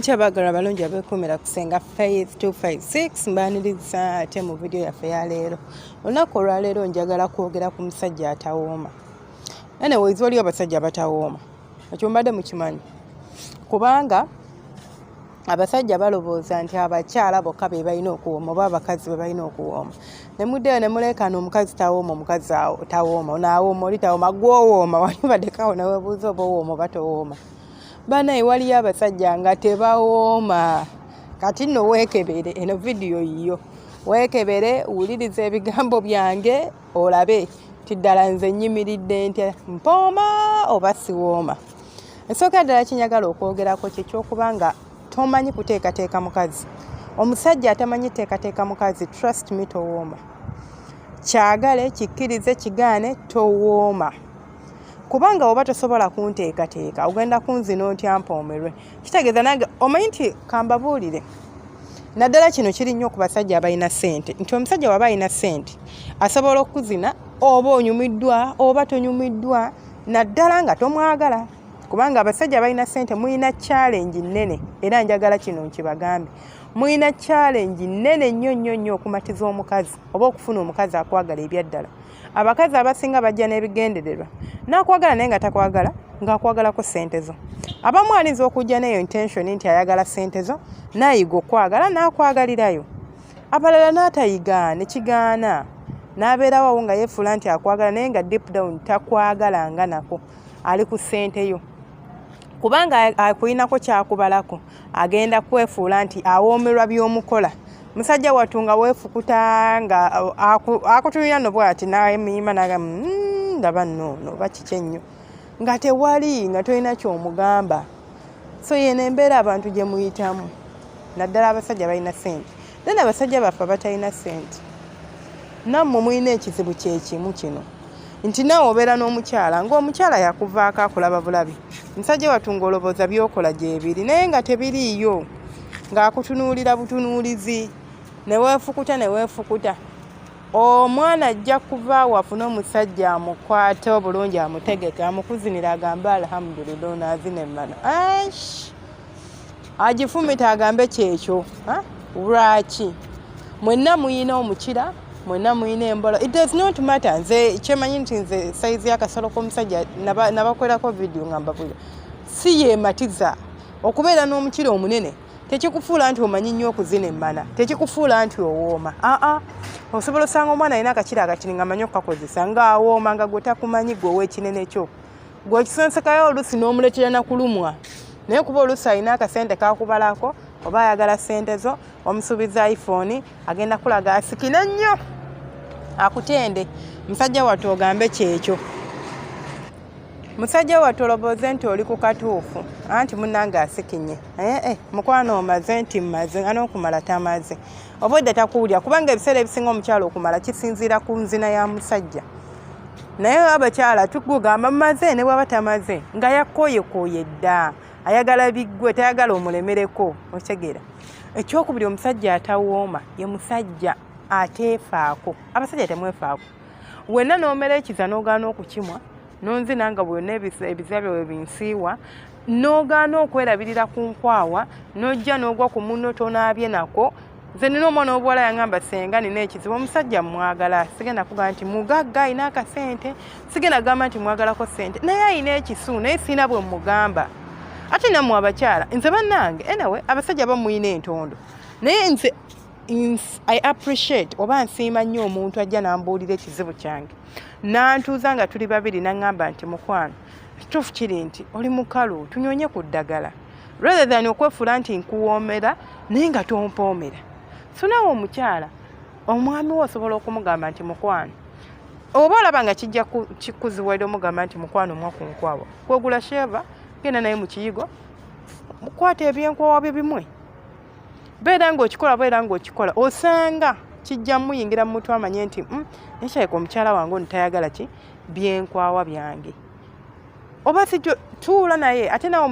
Mukyabagala balungi abeekumira ku Senga Faith 256 mbaniriza ate mu video yaffe ya leero. Olunaku olwaleero njagala kwogera ku musajja atawooma. Anyways, waliwo abasajja abatawooma. Ekyo mbadde mukimanyi. Kubanga abasajja balowooza nti abakyala bokka be balina okuwooma oba abakazi be balina okuwooma. Ne muddeyo ne muleekaana omukazi tawooma, omukazi tawooma, onaawooma oli tawooma, gw'owooma wali baddekawo ne weebuuza oba owooma oba towooma. Banaye waliyo abasajja nga tebawooma. Kati nno weekebere, eno vidiyo yiyo. Weekebere, wuliriza ebigambo byange, olabe ti ddala nze nnyimiridde ntya, mpooma oba siwooma. Ensooka ddala kinyagala okwogerako ky'ekyokuba nga tomanyi kuteekateeka mukazi. Omusajja atamanyi teekateeka mukazi, trust me, towooma. Kyagale, kikkirize, kigaane, towooma. Kubanga oba tosobola kunteekateeka ogenda kunzina otya mpoomerwe. Kitegeeza nange omanyi nti kambabuulire. Naddala kino kiri nnyo ku basajja abalina ssente. Nti omusajja waba alina ssente asobola okuzina oba onyumiddwa oba tonyumiddwa naddala nga tomwagala. Kubanga abasajja abalina ssente muyina challenge nnene era njagala kino nkibagambe. Muyina challenge nnene nnyo okumatiza omukazi oba okufuna omukazi akwagala ebyaddala. Abakazi abasinga bajja n'ebigendererwa. N'akwagala naye nga takwagala, ng'akwagalako ssente zo. Abamu alinza okujja n'eyo intention nti ayagala ssente zo, n'ayiga okwagala n'akwagalirayo. Abalala n'atayiga ne kigaana. N'abeerawo nga yeefuula nti akwagala naye nga deep down takwagalanga nako. Ali ku ssente yo. Kubanga akulinako kyakubalako, agenda kwefuula nti awoomerwa by'omukola. Musajja wattu nga weefukuta nga akutunira no bw'ati n'amuyima n'agamba ndaba nno bakiki ennyo nga tewali nga tolina ky'omugamba. So yeno embeera abantu gye muyitamu naddala abasajja balina ssente. Then abasajja baffe abatalina ssente nammwe mulina ekizibu kye kimu kino nti naawe obeera n'omukyala ng'omukyala yakuvaako akulaba bulabi. Musajja wattu ng'olowooza by'okola gyebiri naye nga tebiriiyo, ng'akutunuulira butunuulizi ne weefukuta. Omwana ajja kuva wafuna omusajja amukwate obulungi amutegeke amukuzinira agambe alhamdulillah onaazina emmano. Agifumita agambe kyekyo. Lwaki? Mwenna muyina omukira, mwenna muyina embolo. It does not matter. Nze kyemanyi nti nze sayizi y'akasolo k'omusajja nabakolerako vidiyo nga mbabulira. Si yeematiza okubeera n'omukira omunene. Tekikufuula nti omanyi nnyo okuzina emmana. Tekikufuula nti owooma. Osobola osanga omwana alina akakira akatini nga amanyi okukakozesa ng'awooma nga gwe takumanyi gwe ow'ekinene kyo. Gwe okisonsekayo oluusi n'omuleetera na kulumwa. Naye kuba oluusi alina akasente kakubalako oba ayagala ssente zo, omusuubiza iPhone, agenda kulaga asikina nnyo. Akutende. Musajja wattu ogambe kyekyo. Musajja wattu olowooze nti oli ku katuufu anti munnange asikinye. Mukwano omaze nti mmaze nga n'okumala tamaze. Oba edda takuwulira kubanga ebiseera ebisinga omukyala okumala kisinziira ku nzina ya musajja. Naye abakyala tukugamba mmaze ne bw'aba tamaze nga yakooyekooye dda. Ayagala biggwe tayagala omulemereko. Otegeera. Ekyokubiri omusajja atawooma ye musajja ateefaako. Abasajja temwefaako. Wenna n'omera ekiza n'ogaana okukimwa nonzina nga bwonna ebizibu byawe binsiiwa n'ogaana okwerabirira ku nkwawa n'ojja n'ogwa ku munno tonaabye nako. Nze nina omwana w'obuwala yangamba Senga nina ekizibu omusajja mwagala sigenda kugamba nti mugagga alina akasente, sigenda kugamba nti mwagalako ssente naye alina ekisu naye sirina bwe mugamba. Ate nammwe abakyala nze bannange anyway abasajja bamuyina entondo naye nze I appreciate oba nsiima nnyo omuntu ajja n'ambuulira ekizibu kyange n'antuuza nga tuli babiri n'aŋŋamba nti mukwano kituufu kiri nti oli mukalu tunyonye ku ddagala rather than okwefuula nti nkuwoomera naye nga tompoomera. So naawe omukyala omwami we osobola okumugamba nti mukwano oba olaba nga kijja kikuziwalira omugamba nti mukwano omwa ku nkwawa kwegula sheva genda naye mu kiyigo mukwata ebyenkwawa bye bimwe beera ng'okikola osanga kijja muyingira mu mutwe amanye nti nekyaleka omukyala wange ono tayagala ki byenkwawa byange. Oba sijjo tuula naye ate nawe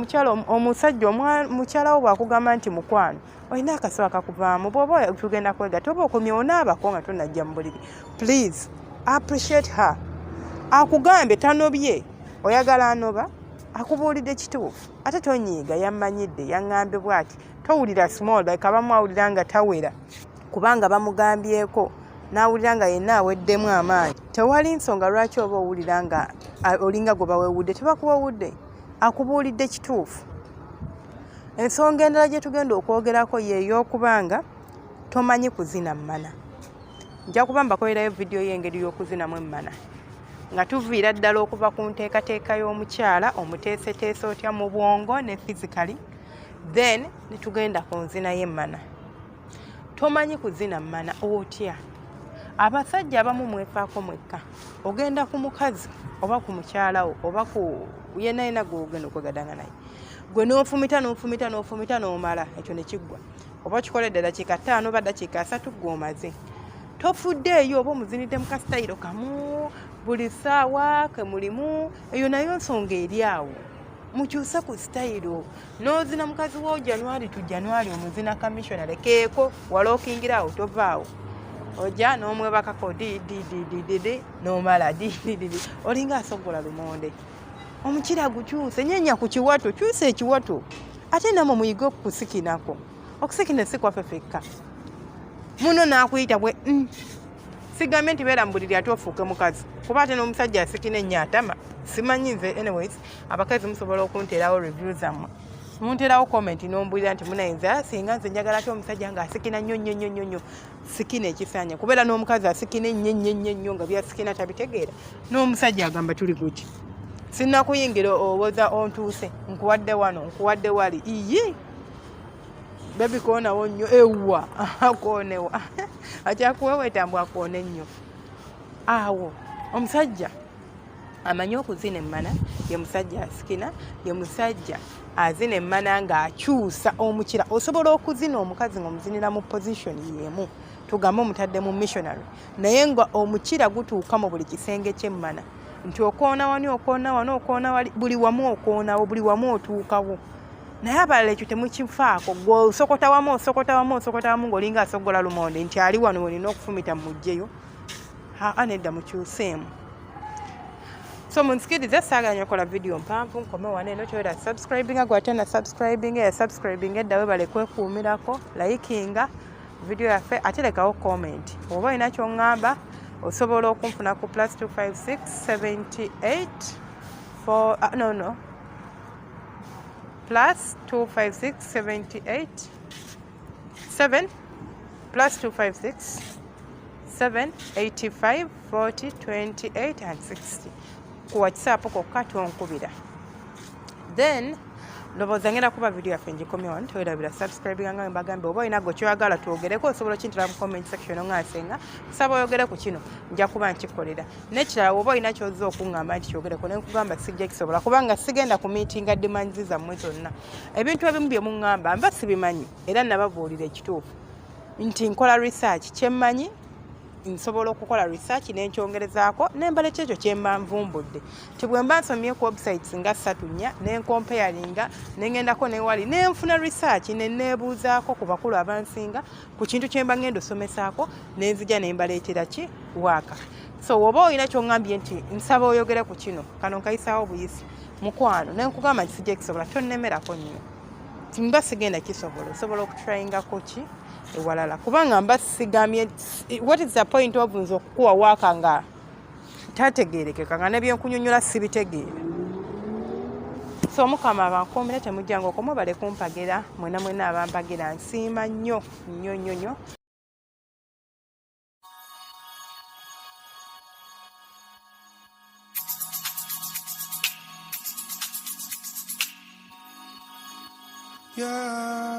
omusajja mukyala wo bw'akugamba nti mukwano olina akasawo akakuvaamu bw'oba tugenda kwegatta oba okomye onaabako nga tonajja mu buliri. Please appreciate her. Akugambe tanobye oyagala anoba akubuulidde kituufu ate tonyiiga yammanyidde yaŋŋambye bw'ati towulira small like abamu awulira nga tawera kubanga bamugambyeko n'awulira nga yenna aweddemu amaanyi. Tewali nsonga lwaki oba owulira nga olinga gwe bawewudde, tebakuwewudde, akubuulidde kituufu. Ensonga endala gye tugenda okwogerako y'ey'okubanga tomanyi kuzina mmana. Nja kuba mbakolerayo vidiyo y'engeri y'okuzinamu emmana nga tuviira ddala okuva ku nteekateeka y'omukyala omuteeseteese otya mu bwongo ne physically, then ne tugenda ku nzina y'emmana. Tomanyi kuzina mmana otya? Abasajja abamu mwefaako mwekka. Ogenda ku mukazi oba ku mukyalawo oba ku yenna gw'ogenda okwegadanga naye, gwe n'ofumita n'omala, ekyo ne kiggwa. Oba kikoledde dakiika 5 oba dakiika 3 gw'omaze. Tofuddeeyo oba omuzinidde mu kasitayiro kamu buli ssaawa ke mulimu, eyo nayo nsonga eri awo. Mukyuse ku sitayiro. N'ozina mukazi wo January to January omuzina commissionary keeko wala okingira awo tovaawo. Ojja n'omwebakako di n'omala di olinga asogola lumonde. Omukira gukyuse, nyenya ku kiwato, kyusa ekiwato. Ate namwe muyige okusikinako. Okusikina si kwaffe fekka. Muno n'akuyita bwe sigambye nti beera mu buliri ate ofuuke mukazi. Kuba ate n'omusajja asikina ennyo atama. Simanyi nze anyways, abakazi musobola okunterawo reviews zammwe. Munterawo comment n'ombulira nti munayinza singa nze njagala ate omusajja nga asikina nnyo sikina ekisaanye. Kubeera n'omukazi asikina ennyo nga byasikina tabitegeera. N'omusajja agamba tuli guti. Sinnakuyingira owoza ontuuse nkuwadde wano nkuwadde wali. Iye baby koonawo nnyo ewa akoonewa akyakuweweetambwa akoone nnyo. Awo omusajja amanyi okuzina emmana ye musajja asikina, ye musajja azina emmana ng'akyusa omukira. Osobola okuzina omukazi ng'omuzinira mu position y'emu, tugambe omutadde mu missionary, naye nga omukira gutuuka mu buli kisenge ky'emmana nti okoona wani okoona wano okoona wali, buli wamu okoonawo, buli wamu otuukawo. Naye abalala ekyo temukifaako, gwe osokota wamu ng'olinga asogola lumonde nti ali wano olina okufumita mujjeyo. Nedda mukyuseemu. So munsikirize, saaganya okola video mpanvu nkome wano eno toyera subscribinga gwate na subscribinga eddawe bale kwekuumirako, likinga video yaffe ate lekawo comment. Oba olina ky'oŋŋamba osobola okunfuna ku +256 78 +256 78 7 +256 785 40 28 and 60 ku WhatsApp kokka tonkubira. Then ndowooza ngenda kuba video yaffe ngikomye wano, toyerabira subscribinga nga mbagambe. Oba olina gwe kyoyagala twogereko osobola okintera mu comment section nga Senga kusaba oyogere ku kino nja kuba nkikolera. N'ekirala oba olina ky'ozza okuŋŋamba nti kyogereko ne nkugamba sijja kisobola kubanga sigenda ku miitinga demands zammwe zonna. Ebintu ebimu bye muŋŋamba mba sibimanyi era nababuulira ekituufu nti nkola research, kyemmanyi nsobola okukola research n'enkyongerezaako n'embaleeta ekyo kye mba nvumbudde. Ti bwe mba nsomye ku websites nga 3-4 n'encomparinga n'engendako n'ewali n'enfuna research ne neebuuzaako ku bakulu abansinga ku kintu kye mba ngenda osomesaako n'enzija ne mbaleetera ki waaka. So oba olina ky'oŋŋambye nti nsaba oyogere ku kino kano nkayisaawo buyisi mukwano ne nkugamba nti sijja kisobola tonnemerako nnyo. Timba sigenda kisobola osobola okutryingako ki ewalala kubanga mba sigambye what is the point of nze okukuwa waaka nga tategeerekeka nga nebyenkunyonyola sibitegeera. So Mukama abankuumire temujjanga okoma bale kumpagira mwena abampagira nsiima nnyo. Yeah.